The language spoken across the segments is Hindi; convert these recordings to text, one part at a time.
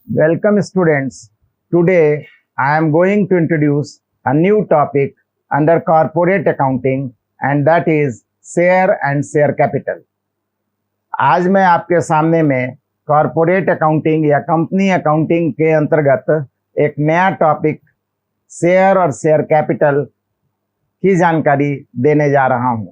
Welcome students. Today I am going to introduce a new topic under corporate accounting and that is share and share capital. आज मैं आपके सामने में कॉरपोरेट अकाउंटिंग या कंपनी अकाउंटिंग के अंतर्गत एक नया टॉपिक शेयर और शेयर कैपिटल की जानकारी देने जा रहा हूं।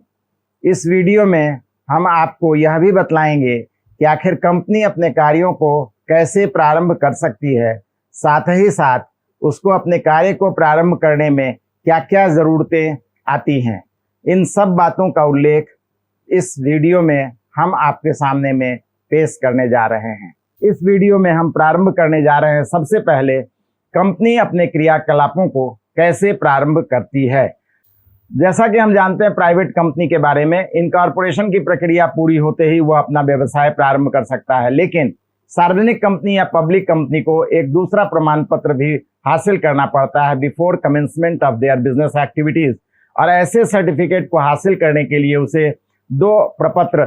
इस वीडियो में हम आपको यह भी बतलाएंगे कि आखिर कंपनी अपने कार्यों को कैसे प्रारंभ कर सकती है, साथ ही साथ उसको अपने कार्य को प्रारंभ करने में क्या क्या ज़रूरतें आती हैं। इन सब बातों का उल्लेख इस वीडियो में हम आपके सामने में पेश करने जा रहे हैं। इस वीडियो में हम प्रारंभ करने जा रहे हैं सबसे पहले कंपनी अपने क्रियाकलापों को कैसे प्रारंभ करती है। जैसा कि हम जानते हैं प्राइवेट कंपनी के बारे में, इनकॉर्पोरेशन की प्रक्रिया पूरी होते ही वो अपना व्यवसाय प्रारंभ कर सकता है, लेकिन सार्वजनिक कंपनी या पब्लिक कंपनी को एक दूसरा प्रमाण पत्र भी हासिल करना पड़ता है before commencement of their business activities. और ऐसे सर्टिफिकेट को हासिल करने के लिए उसे दो प्रपत्र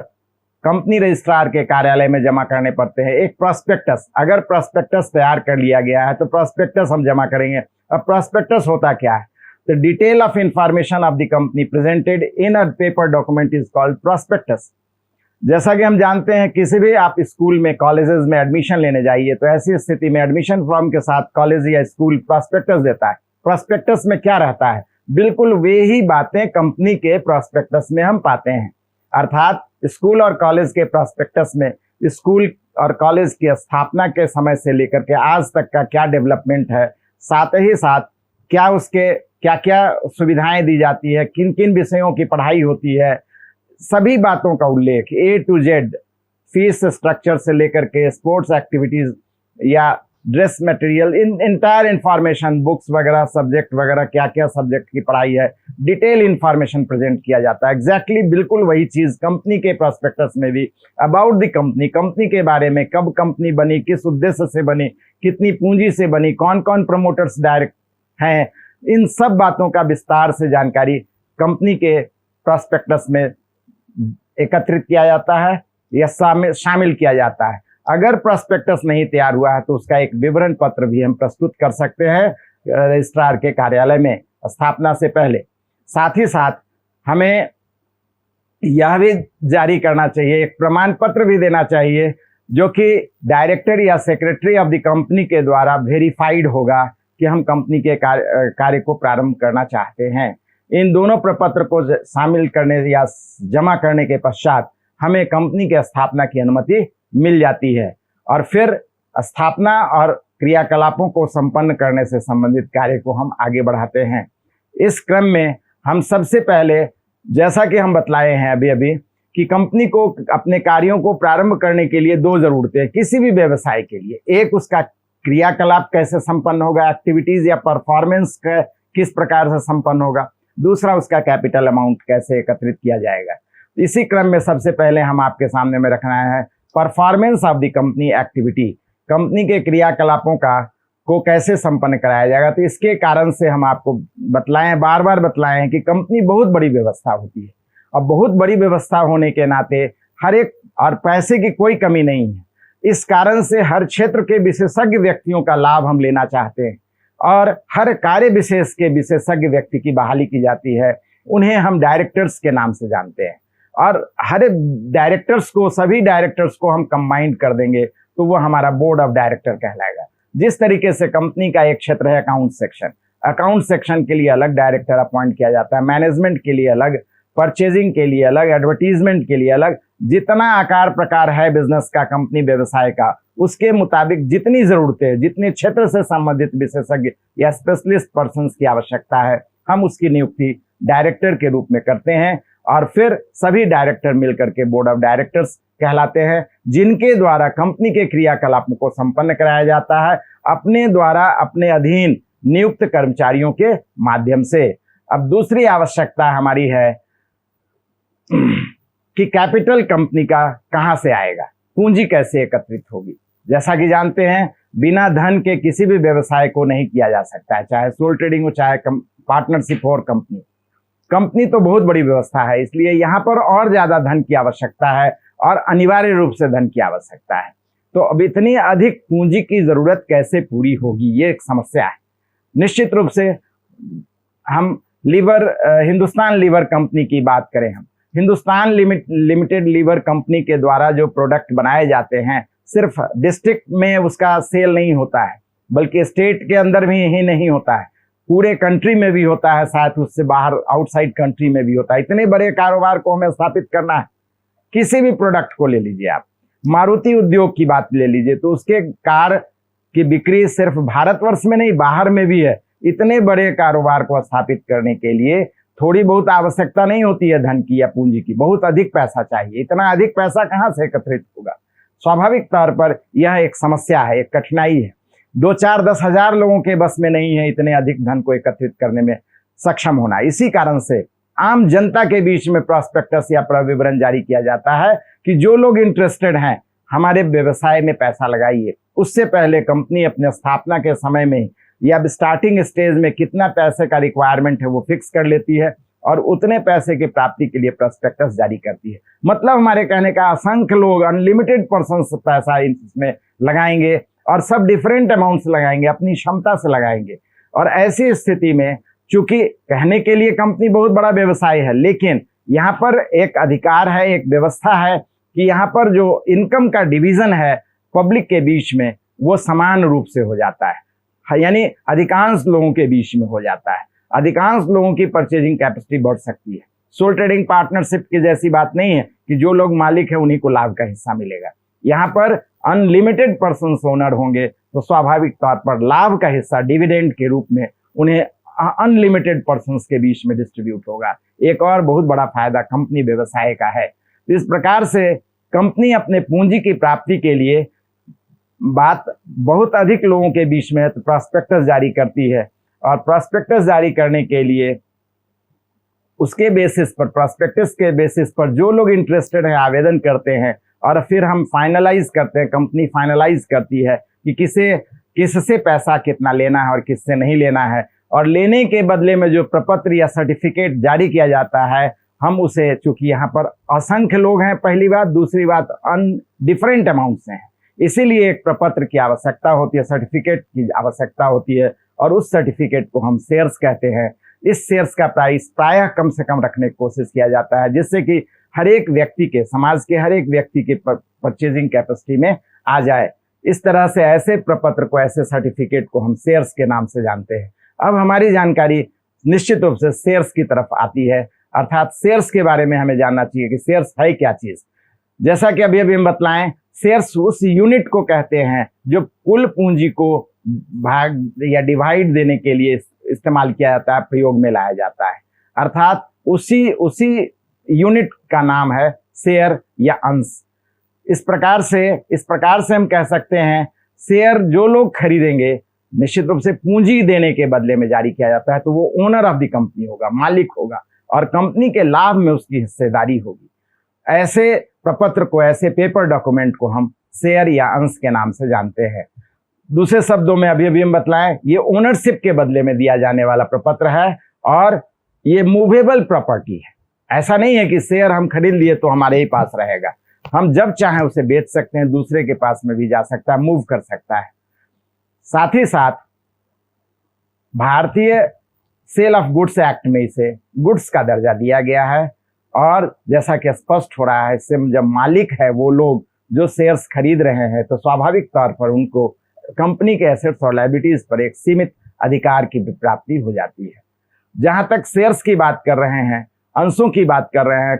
कंपनी रजिस्ट्रार के कार्यालय में जमा करने पड़ते हैं। एक प्रोस्पेक्टस, अगर प्रोस्पेक्टस तैयार कर लिया गया है तो प्रोस्पेक्टस हम जमा करेंगे। अब प्रोस्पेक्टस होता क्या है? The detail of information of the company presented in a paper document is called prospectus. जैसा कि हम जानते हैं किसी भी आप स्कूल में, कॉलेजेस में एडमिशन लेने जाइए तो ऐसी स्थिति में एडमिशन फॉर्म के साथ कॉलेज या स्कूल प्रोस्पेक्टस देता है। प्रोस्पेक्टस में क्या रहता है? बिल्कुल वे ही बातें कंपनी के प्रोस्पेक्टस में हम पाते हैं। अर्थात स्कूल और कॉलेज के प्रोस्पेक्टस में स्कूल और कॉलेज की स्थापना के समय से लेकर के आज तक का क्या डेवलपमेंट है, साथ ही साथ क्या उसके क्या क्या सुविधाएं दी जाती है, किन किन विषयों की पढ़ाई होती है, सभी बातों का उल्लेख A to Z, fees structure से लेकर के स्पोर्ट्स एक्टिविटीज या ड्रेस मटेरियल, इन इंटायर इंफॉर्मेशन, बुक्स वगैरह, सब्जेक्ट वगैरह, क्या क्या सब्जेक्ट की पढ़ाई है, डिटेल इंफॉर्मेशन प्रेजेंट किया जाता है। एग्जैक्टली बिल्कुल वही चीज कंपनी के प्रोस्पेक्टस में भी अबाउट द कंपनी, कंपनी के बारे में, कब कंपनी बनी, किस उद्देश्य से बनी, कितनी पूंजी से बनी, कौन कौन प्रमोटर्स डायरेक्ट हैं, इन सब बातों का विस्तार से जानकारी कंपनी के प्रोस्पेक्टस में एकत्रित किया जाता है या शामिल किया जाता है। अगर प्रोस्पेक्टस नहीं तैयार हुआ है तो उसका एक विवरण पत्र भी हम प्रस्तुत कर सकते हैं रजिस्ट्रार के कार्यालय में स्थापना से पहले। साथ ही साथ हमें यह भी जारी करना चाहिए, एक प्रमाण पत्र भी देना चाहिए जो कि डायरेक्टर या सेक्रेटरी ऑफ द कंपनी के द्वारा वेरीफाइड होगा कि हम कंपनी के कार्य को प्रारंभ करना चाहते हैं। इन दोनों प्रपत्र को शामिल करने या जमा करने के पश्चात हमें कंपनी के स्थापना की अनुमति मिल जाती है और फिर स्थापना और क्रियाकलापों को संपन्न करने से संबंधित कार्य को हम आगे बढ़ाते हैं। इस क्रम में हम सबसे पहले, जैसा कि हम बतलाए हैं अभी अभी, कि कंपनी को अपने कार्यों को प्रारंभ करने के लिए दो जरूरतें हैं किसी भी व्यवसाय के लिए। एक, उसका क्रियाकलाप कैसे संपन्न होगा, एक्टिविटीज या परफॉर्मेंस किस प्रकार से संपन्न होगा। दूसरा, उसका कैपिटल अमाउंट कैसे एकत्रित किया जाएगा। इसी क्रम में सबसे पहले हम आपके सामने में रखना है performance of the company activity, company के क्रियाकलापों को कैसे संपन्न कराया जाएगा। तो इसके कारण से हम आपको बार बार बतलाए हैं कि कंपनी बहुत बड़ी व्यवस्था होती है और बहुत बड़ी व्यवस्था होने के नाते हर एक, और पैसे की कोई कमी नहीं है। इस कारण से हर क्षेत्र के विशेषज्ञ व्यक्तियों का लाभ हम लेना चाहते हैं और हर कार्य विशेष के विशेषज्ञ व्यक्ति की बहाली की जाती है। उन्हें हम डायरेक्टर्स के नाम से जानते हैं और हर डायरेक्टर्स को, सभी डायरेक्टर्स को हम कंबाइंड कर देंगे तो वो हमारा बोर्ड ऑफ डायरेक्टर कहलाएगा। जिस तरीके से कंपनी का एक क्षेत्र है अकाउंट सेक्शन, अकाउंट सेक्शन के लिए अलग डायरेक्टर अपॉइंट किया जाता है, मैनेजमेंट के लिए अलग, परचेजिंग के लिए अलग, एडवर्टीजमेंट के लिए अलग। जितना आकार प्रकार है बिजनेस का, कंपनी व्यवसाय का, उसके मुताबिक जितनी जरूरतें, जितने क्षेत्र से संबंधित विशेषज्ञ या स्पेशलिस्ट पर्संस की आवश्यकता है, हम उसकी नियुक्ति डायरेक्टर के रूप में करते हैं और फिर सभी डायरेक्टर मिलकर के बोर्ड ऑफ डायरेक्टर्स कहलाते हैं, जिनके द्वारा कंपनी के क्रियाकलापों को संपन्न कराया जाता है अपने द्वारा अपने अधीन नियुक्त कर्मचारियों के माध्यम से। अब दूसरी आवश्यकता हमारी है कि कैपिटल कंपनी का कहां से आएगा, पूंजी कैसे एकत्रित होगी। जैसा कि जानते हैं बिना धन के किसी भी व्यवसाय को नहीं किया जा सकता है, चाहे सोल ट्रेडिंग हो, चाहे पार्टनरशिप हो और कंपनी तो बहुत बड़ी व्यवस्था है, इसलिए यहाँ पर और ज्यादा धन की आवश्यकता है और अनिवार्य रूप से धन की आवश्यकता है। तो अब इतनी अधिक पूंजी की जरूरत कैसे पूरी होगी, ये एक समस्या है। निश्चित रूप से हम हिंदुस्तान लीवर कंपनी की बात करें, हम हिंदुस्तान लिमिटेड लीवर कंपनी के द्वारा जो प्रोडक्ट बनाए जाते हैं, सिर्फ डिस्ट्रिक्ट में उसका सेल नहीं होता है, बल्कि स्टेट के अंदर भी ही नहीं होता है, पूरे कंट्री में भी होता है, साथ उससे बाहर आउटसाइड कंट्री में भी होता है। इतने बड़े कारोबार को हमें स्थापित करना है। किसी भी प्रोडक्ट को ले लीजिए, आप मारुति उद्योग की बात ले लीजिए, तो उसके कार की बिक्री सिर्फ भारतवर्ष में नहीं, बाहर में भी है। इतने बड़े कारोबार को स्थापित करने के लिए थोड़ी बहुत आवश्यकता नहीं होती है धन की या पूंजी की, बहुत अधिक पैसा चाहिए। इतना अधिक पैसा कहाँ से एकत्रित होगा? स्वाभाविक तौर पर यह एक समस्या है, एक कठिनाई है। 2, 4, 10 हजार लोगों के बस में नहीं है इतने अधिक धन को एकत्रित करने में सक्षम होना। इसी कारण से आम जनता के बीच में प्रॉस्पेक्टस या प्रविवरण जारी किया जाता है कि जो लोग इंटरेस्टेड हैं हमारे व्यवसाय में पैसा लगाइए। उससे पहले कंपनी अपने स्थापना के समय में या स्टार्टिंग स्टेज में कितना पैसे का रिक्वायरमेंट है वो फिक्स कर लेती है और उतने पैसे की प्राप्ति के लिए प्रॉस्पेक्टस जारी करती है। मतलब हमारे कहने का, असंख्य लोग, अनलिमिटेड पर्सन पैसा इसमें लगाएंगे और सब डिफरेंट अमाउंट्स लगाएंगे, अपनी क्षमता से लगाएंगे। और ऐसी स्थिति में चूंकि कहने के लिए कंपनी बहुत बड़ा व्यवसाय है, लेकिन यहाँ पर एक अधिकार है, एक व्यवस्था है कि यहाँ पर जो इनकम का डिवीजन है पब्लिक के बीच में वो समान रूप से हो जाता है, यानी अधिकांश लोगों के बीच में हो जाता है। अधिकांश लोगों की परचेजिंग कैपेसिटी बढ़ सकती है। सोल ट्रेडिंग पार्टनरशिप की जैसी बात नहीं है कि जो लोग मालिक है उन्हीं को लाभ का हिस्सा मिलेगा। यहाँ पर अनलिमिटेड पर्सन ओनर होंगे तो स्वाभाविक तौर पर लाभ का हिस्सा डिविडेंड के रूप में उन्हें अनलिमिटेड पर्सन्स के बीच में डिस्ट्रीब्यूट होगा। एक और बहुत बड़ा फायदा कंपनी व्यवसाय का है। इस प्रकार से कंपनी अपने पूंजी की प्राप्ति के लिए बात बहुत अधिक लोगों के बीच में तो प्रॉस्पेक्टस जारी करती है, और प्रॉस्पेक्टस जारी करने के लिए उसके बेसिस पर, प्रॉस्पेक्टस के बेसिस पर जो लोग इंटरेस्टेड हैं आवेदन करते हैं और फिर हम फाइनलाइज करते हैं, कंपनी फाइनलाइज करती है कि किससे पैसा कितना लेना है और किससे नहीं लेना है। और लेने के बदले में जो प्रपत्र या सर्टिफिकेट जारी किया जाता है, हम उसे, चूंकि यहाँ पर असंख्य लोग हैं, पहली बात, दूसरी बात डिफरेंट अमाउंट्स हैं, इसीलिए एक प्रपत्र की आवश्यकता होती है, सर्टिफिकेट की आवश्यकता होती है, और उस सर्टिफिकेट को हम शेयर्स कहते हैं। इस शेयर्स का प्राइस प्रायः कम से कम रखने की कोशिश किया जाता है, जिससे कि हर एक व्यक्ति के, समाज के हर एक व्यक्ति के परचेजिंग कैपेसिटी में आ जाए। इस तरह से ऐसे प्रपत्र को, ऐसे सर्टिफिकेट को हम शेयर्स के नाम से जानते हैं। अब हमारी जानकारी निश्चित रूप से शेयर्स की तरफ आती है, अर्थात शेयर्स के बारे में हमें जानना चाहिए कि शेयर्स है क्या चीज। जैसा कि अभी हम बतलाएं, शेयर्स उस यूनिट को कहते हैं जो कुल पूंजी को भाग या डिवाइड देने के लिए इस्तेमाल किया जाता है, प्रयोग में लाया जाता है। अर्थात उसी यूनिट का नाम है शेयर या अंश। इस प्रकार से हम कह सकते हैं शेयर जो लोग खरीदेंगे, निश्चित रूप से पूंजी देने के बदले में जारी किया जाता है, तो वो ओनर ऑफ द कंपनी होगा, मालिक होगा, और कंपनी के लाभ में उसकी हिस्सेदारी होगी। ऐसे प्रपत्र को, ऐसे पेपर डॉक्यूमेंट को हम शेयर या अंश के नाम से जानते हैं। दूसरे शब्दों में अभी हम बतलाएं, ये ओनरशिप के बदले में दिया जाने वाला प्रपत्र है और ये मूवेबल प्रॉपर्टी है। ऐसा नहीं है कि शेयर हम खरीद लिए तो हमारे ही पास रहेगा, हम जब चाहें उसे बेच सकते हैं, दूसरे के पास में भी जा सकता है, मूव कर सकता है। साथ ही साथ भारतीय सेल ऑफ गुड्स एक्ट में इसे गुड्स का दर्जा दिया गया है, और जैसा कि स्पष्ट हो रहा है, इससे जब मालिक है वो लोग जो शेयर्स खरीद रहे हैं, तो स्वाभाविक तौर पर उनको कंपनी के एसेट्स और लायबिलिटीज पर एक सीमित अधिकार की प्राप्ति हो जाती है। जहां तक शेयर्स की बात कर रहे हैं, अंशों की बात कर रहे हैं,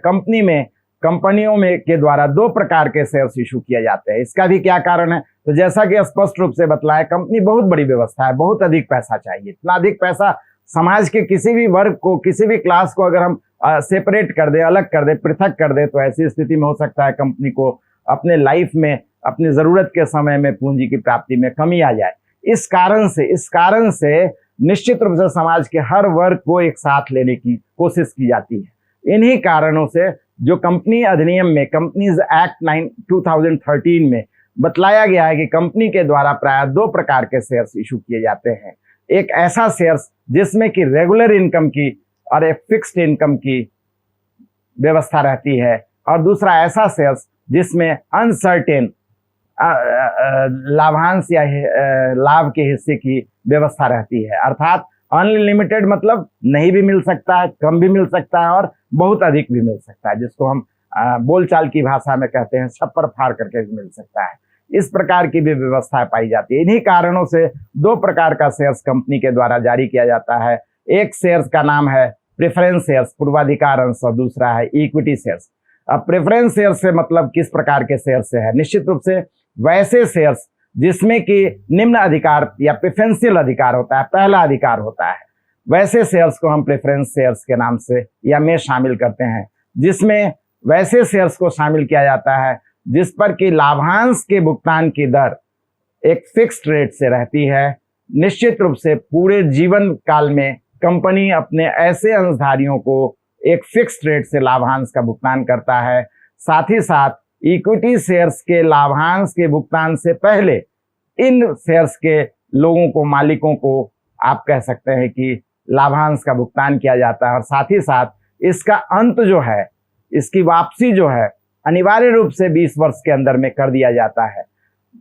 कंपनियों में के द्वारा 2 प्रकार के शेयर्स इशू किए जाते हैं। इसका भी क्या कारण है? तो जैसा कि स्पष्ट रूप से बतलाया, कंपनी बहुत बड़ी व्यवस्था है, बहुत अधिक पैसा चाहिए। इतना अधिक पैसा समाज के किसी भी वर्ग को, किसी भी क्लास को अगर हम सेपरेट कर दे, अलग कर दे, पृथक कर दे, तो ऐसी स्थिति में हो सकता है कंपनी को अपने लाइफ में, अपनी जरूरत के समय में पूंजी की प्राप्ति में कमी आ जाए। इस कारण से निश्चित रूप से समाज के हर वर्ग को एक साथ लेने की कोशिश की जाती है। इन्हीं कारणों से जो कंपनी अधिनियम में, कंपनीज एक्ट 2013 में बतलाया गया है कि कंपनी के द्वारा प्राय 2 प्रकार के शेयर्स इशू किए जाते हैं। एक ऐसा शेयर्स जिसमें कि रेगुलर इनकम की और एक फिक्स्ड इनकम की व्यवस्था रहती है, और दूसरा ऐसा शेयर्स जिसमें अनसर्टेन लाभांश या लाभ के हिस्से की व्यवस्था रहती है। अर्थात अनलिमिटेड मतलब नहीं भी मिल सकता है, कम भी मिल सकता है और बहुत अधिक भी मिल सकता है, जिसको हम बोलचाल की भाषा में कहते हैं छप्पर फाड़ करके भी मिल सकता है। इस प्रकार की भी व्यवस्था पाई जाती है। इन्हीं कारणों से दो प्रकार का शेयर्स कंपनी के द्वारा जारी किया जाता है। एक शेयर्स का नाम है प्रेफरेंस शेयर्स, पूर्वाधिकार अंश, और दूसरा है इक्विटी शेयर्स। अब प्रेफरेंस शेयर्स से मतलब किस प्रकार के शेयर्स से है? निश्चित रूप से वैसे शेयर्स जिसमें कि निम्न अधिकार या प्रेफरेंशियल अधिकार होता है, पहला अधिकार होता है, वैसे शेयर्स को हम प्रेफरेंस शेयर्स के नाम से या में शामिल करते हैं। जिसमें वैसे शेयर्स को शामिल किया जाता है जिस पर कि लाभांश के भुगतान की दर एक फिक्स्ड रेट से रहती है। निश्चित रूप से पूरे जीवन काल में कंपनी अपने ऐसे अंशधारियों को एक फिक्स्ड रेट से लाभांश का भुगतान करता है। साथ ही साथ इक्विटी शेयर्स के लाभांश के भुगतान से पहले इन शेयर्स के लोगों को, मालिकों को आप कह सकते हैं कि लाभांश का भुगतान किया जाता है। और साथ ही साथ इसका अंत जो है, इसकी वापसी जो है, अनिवार्य रूप से 20 वर्ष के अंदर में कर दिया जाता है।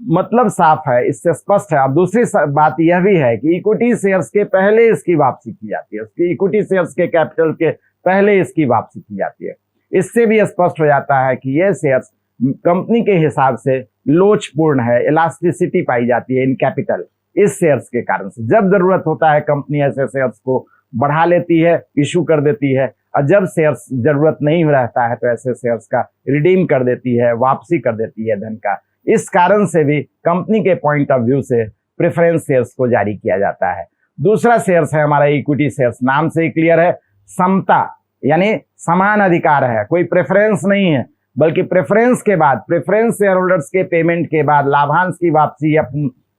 मतलब साफ है, इससे स्पष्ट है। अब दूसरी बात यह भी है कि इक्विटी शेयर्स के पहले इसकी वापसी की जाती है, उसकी इक्विटी शेयर्स के कैपिटल के पहले इसकी वापसी की जाती है। इससे भी स्पष्ट हो जाता है कि यह शेयर्स कंपनी के हिसाब से लोचपूर्ण है, इलास्टिसिटी पाई जाती है इन कैपिटल इस शेयर्स के कारण से। जब जरूरत होता है कंपनी ऐसे शेयर्स को बढ़ा लेती है, इशू कर देती है, और जब शेयर्स जरूरत नहीं रहता है तो ऐसे शेयर्स का रिडीम कर देती है, वापसी कर देती है धन का। इस कारण से भी कंपनी के पॉइंट ऑफ व्यू से प्रेफरेंस शेयर्स को जारी किया जाता है। दूसरा शेयर्स है हमारा इक्विटी शेयर्स। नाम से ही क्लियर है, समता यानी समान अधिकार है, कोई प्रेफरेंस नहीं है, बल्कि प्रेफरेंस के बाद, प्रेफरेंस शेयर होल्डर्स के पेमेंट के बाद, लाभांश की वापसी या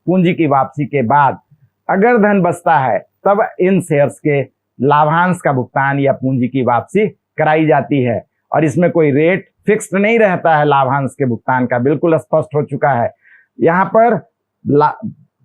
पूंजी की वापसी के बाद अगर धन बचता है तब इन शेयर्स के लाभांश का भुगतान या पूंजी की वापसी कराई जाती है। और इसमें कोई रेट फिक्स्ड नहीं रहता है लाभांश के भुगतान का, बिल्कुल स्पष्ट हो चुका है। यहाँ पर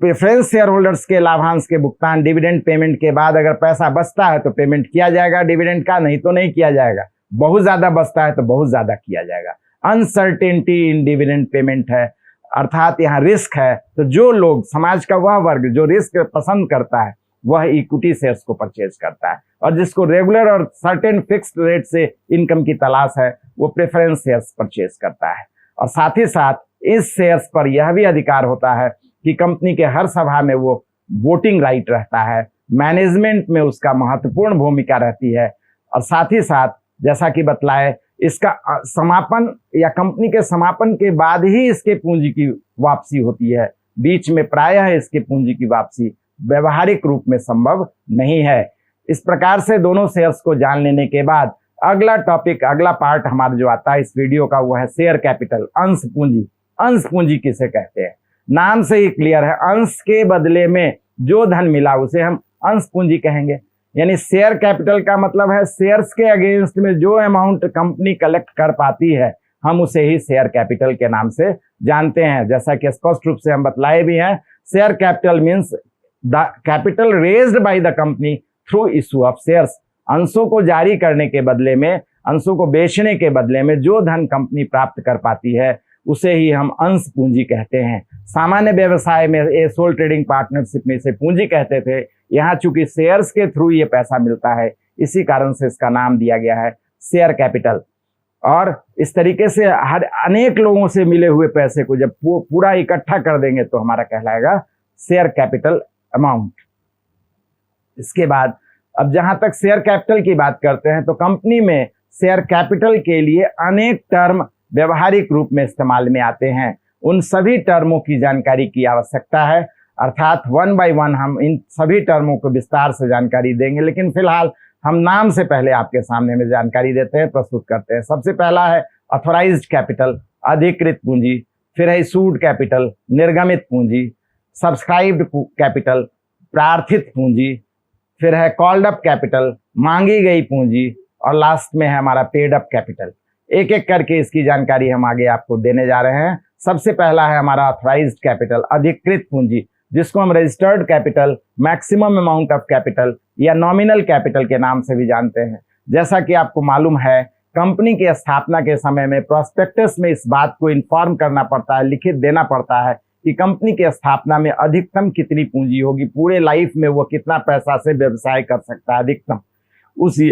प्रेफरेंस शेयर होल्डर्स के लाभांश के भुगतान डिविडेंड पेमेंट के बाद अगर पैसा बचता है तो पेमेंट किया जाएगा डिविडेंड का, नहीं तो नहीं किया जाएगा। बहुत ज्यादा बचता है तो बहुत ज्यादा किया जाएगा। अनसर्टेनिटी इन डिविडेंड पेमेंट है, अर्थात यहाँ रिस्क है। तो जो लोग, समाज का वह वर्ग जो रिस्क पसंद करता है वह इक्विटी शेयर्स को परचेज करता है, और जिसको रेगुलर और सर्टेन फिक्स्ड रेट से इनकम की तलाश है वो प्रेफरेंस शेयर्स परचेज करता है। और साथ ही साथ इस शेयर्स पर यह भी अधिकार होता है कि कंपनी के हर सभा में वो वोटिंग राइट रहता है, मैनेजमेंट में उसका महत्वपूर्ण भूमिका रहती है। और साथ ही साथ जैसा कि बतलाए, इसका समापन या कंपनी के समापन के बाद ही इसके पूंजी की वापसी होती है। बीच में प्रायः इसके पूंजी की वापसी व्यवहारिक रूप में संभव नहीं है। इस प्रकार से दोनों शेयर्स को जान लेने के बाद अगला टॉपिक, अगला पार्ट हमारा जो आता है इस वीडियो का, वो है शेयर कैपिटल, अंश पूंजी। अंश पूंजी किसे कहते हैं? नाम से ही क्लियर है, अंश के बदले में जो धन मिला उसे हम अंश पूंजी कहेंगे। यानी शेयर कैपिटल का मतलब है शेयर्स के अगेंस्ट में जो अमाउंट कंपनी कलेक्ट कर पाती है, हम उसे ही शेयर कैपिटल के नाम से जानते हैं। जैसा कि स्पष्ट रूप से हम बतलाए भी हैं, share capital means the capital raised by the company through issue of shares. अंशों को जारी करने के बदले में, अंशों को बेचने के बदले में जो धन कंपनी प्राप्त कर पाती है उसे ही हम अंश पूंजी कहते हैं। सामान्य व्यवसाय में ये सोल ट्रेडिंग पार्टनरशिप में इसे पूंजी कहते थे। यहाँ चूंकि शेयर्स के थ्रू ये पैसा मिलता है, इसी कारण से इसका नाम दिया गया है शेयर कैपिटल। और इस तरीके से हर अनेक लोगों से मिले हुए पैसे को जब पूरा इकट्ठा कर देंगे तो हमारा कहलाएगा शेयर कैपिटल अमाउंट। इसके बाद अब जहां तक शेयर कैपिटल की बात करते हैं तो कंपनी में शेयर कैपिटल के लिए अनेक टर्म व्यवहारिक रूप में इस्तेमाल में आते हैं। उन सभी टर्मों की जानकारी की आवश्यकता है, अर्थात वन बाय वन हम इन सभी टर्मों को विस्तार से जानकारी देंगे। लेकिन फिलहाल हम नाम से पहले आपके सामने में जानकारी देते हैं, प्रस्तुत करते हैं। सबसे पहला है ऑथोराइज्ड कैपिटल, अधिकृत पूंजी। फिर है इशूड कैपिटल, निर्गमित पूंजी। सब्सक्राइब्ड कैपिटल, प्रार्थित पूंजी। फिर है कॉल्ड अप कैपिटल, मांगी गई पूंजी। और लास्ट में है हमारा पेड अप कैपिटल। एक एक करके इसकी जानकारी हम आगे आपको देने जा रहे हैं। सबसे पहला है हमारा ऑथराइज्ड कैपिटल, अधिकृत पूंजी, जिसको हम registered capital, maximum amount of capital या नॉमिनल कैपिटल के नाम से भी जानते हैं। जैसा कि आपको मालूम है, कंपनी की स्थापना के समय में प्रोस्पेक्टस में इस बात को इन्फॉर्म करना पड़ता है, लिखित देना पड़ता है कि कंपनी की स्थापना में अधिकतम कितनी पूंजी होगी, पूरे लाइफ में वो कितना पैसा से व्यवसाय कर सकता है अधिकतम, उसी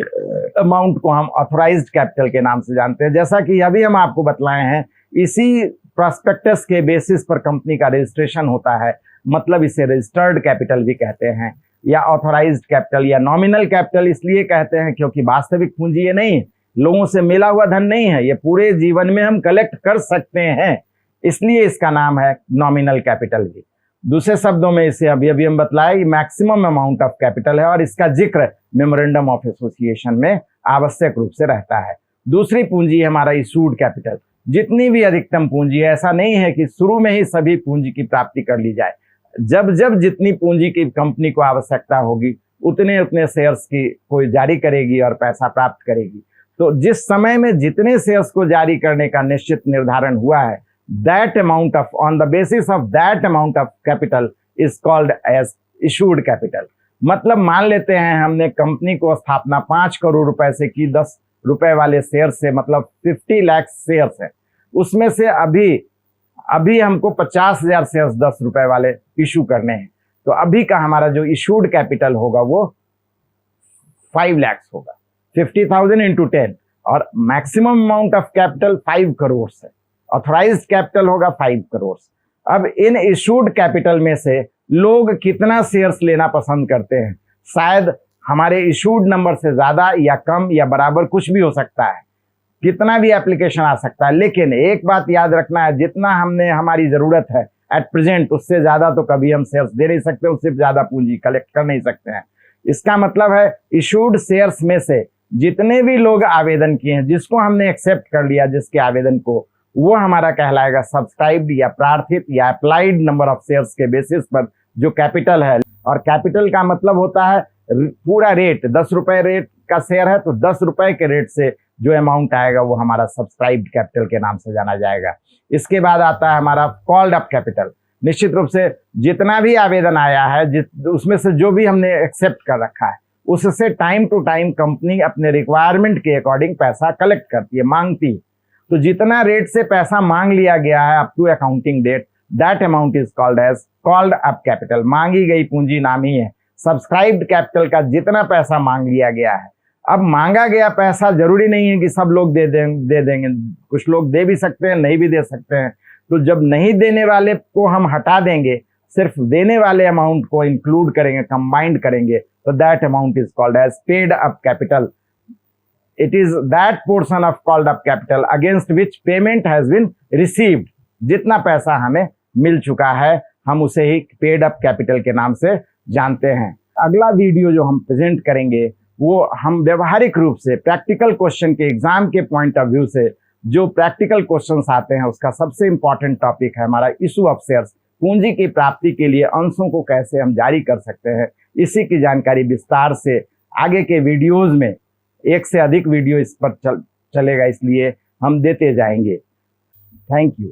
अमाउंट को हम ऑथराइज्ड कैपिटल के नाम से जानते हैं। जैसा कि अभी हम आपको बतलाए हैं, इसी प्रोस्पेक्टस के बेसिस पर कंपनी का रजिस्ट्रेशन होता है, मतलब इसे रजिस्टर्ड कैपिटल भी कहते हैं या ऑथराइज्ड कैपिटल या नॉमिनल कैपिटल इसलिए कहते हैं क्योंकि वास्तविक पूंजी ये नहीं है, लोगों से मिला हुआ धन नहीं है, ये पूरे जीवन में हम कलेक्ट कर सकते हैं, इसलिए इसका नाम है नॉमिनल कैपिटल भी। दूसरे शब्दों में इसे अभी हम बतलाए कि मैक्सिमम अमाउंट ऑफ कैपिटल है और इसका जिक्र मेमोरेंडम ऑफ एसोसिएशन में आवश्यक रूप से रहता है। दूसरी पूंजी है हमारा इशूड कैपिटल। जितनी भी अधिकतम पूंजी है, ऐसा नहीं है कि शुरू में ही सभी पूंजी की प्राप्ति कर ली जाए, जब जब जितनी पूंजी की कंपनी को आवश्यकता होगी उतने उतने शेयर्स की कोई जारी करेगी और पैसा प्राप्त करेगी। तो जिस समय में जितने शेयर्स को जारी करने का निश्चित निर्धारण हुआ है, that amount of on the basis of that amount of capital is called as issued capital। मतलब मान लेते हैं हमने कंपनी को स्थापना 5 करोड़ रुपए से की, 10 रुपए वाले शेयर से, मतलब 50 लाख शेयर्स है, उसमें से अभी हमको 50,000 शेयर्स 10 रुपए वाले इशू करने हैं, तो अभी का हमारा जो इशूड कैपिटल होगा वो 5 लाख होगा, 50,000 इंटू 10, और maximum amount of capital 5 crore है, ऑथराइज्ड कैपिटल होगा 5 करोड़। अब इन इशूड कैपिटल में से लोग कितना शेयर्स लेना पसंद करते हैं, शायद हमारे इशूड नंबर से ज्यादा या कम या बराबर कुछ भी हो सकता है, कितना भी एप्लीकेशन आ सकता है, लेकिन एक बात याद रखना है, जितना हमने हमारी जरूरत है एट प्रेजेंट उससे ज्यादा तो कभी हम शेयर्स दे नहीं सकते, उससे ज्यादा पूंजी कलेक्ट कर नहीं सकते हैं। इसका मतलब है इशूड शेयर्स में से जितने भी लोग आवेदन किए हैं, जिसको हमने एक्सेप्ट कर लिया जिसके आवेदन को, वो हमारा कहलाएगा सब्सक्राइब्ड या प्रार्थित या अप्लाइड नंबर ऑफ शेयर्स के बेसिस पर जो कैपिटल है। और कैपिटल का मतलब होता है पूरा रेट, 10 रुपए रेट का शेयर है तो 10 रुपए के रेट से जो अमाउंट आएगा वो हमारा सब्सक्राइब्ड कैपिटल के नाम से जाना जाएगा। इसके बाद आता है हमारा कॉल्ड अप कैपिटल। निश्चित रूप से जितना भी आवेदन आया है, उसमें से जो भी हमने एक्सेप्ट कर रखा है, उससे टाइम टू टाइम कंपनी अपने रिक्वायरमेंट के अकॉर्डिंग पैसा कलेक्ट करती है, मांगती है। तो जितना रेट से पैसा मांग लिया गया है up to accounting date, that amount is called as called up capital. मांगी गई पूंजी नाम ही है। सब्सक्राइब्ड कैपिटल का जितना पैसा मांग लिया गया है, अब मांगा गया पैसा जरूरी नहीं है कि सब लोग दे देंगे, कुछ लोग दे भी सकते हैं, नहीं भी दे सकते हैं। तो जब नहीं देने वाले को हम हटा देंगे, सिर्फ देने वाले अमाउंट को इंक्लूड करेंगे, कंबाइंड करेंगे, तो that amount is called as paid up capital. It is that portion of called up capital against which payment has been received। जितना पैसा हमें मिल चुका है हम उसे ही पेड अप कैपिटल के नाम से जानते हैं। अगला वीडियो जो हम प्रेजेंट करेंगे वो हम व्यवहारिक रूप से प्रैक्टिकल क्वेश्चन के एग्जाम के पॉइंट ऑफ व्यू से जो प्रैक्टिकल क्वेश्चंस आते हैं उसका सबसे इंपॉर्टेंट टॉपिक है हमारा इशू ऑफ शेयर्स। पूंजी की प्राप्ति के लिए अंशों को कैसे हम जारी कर सकते हैं, इसी की जानकारी विस्तार से आगे के वीडियोज में, एक से अधिक वीडियो इस पर चलेगा, इसलिए हम देते जाएंगे। Thank you.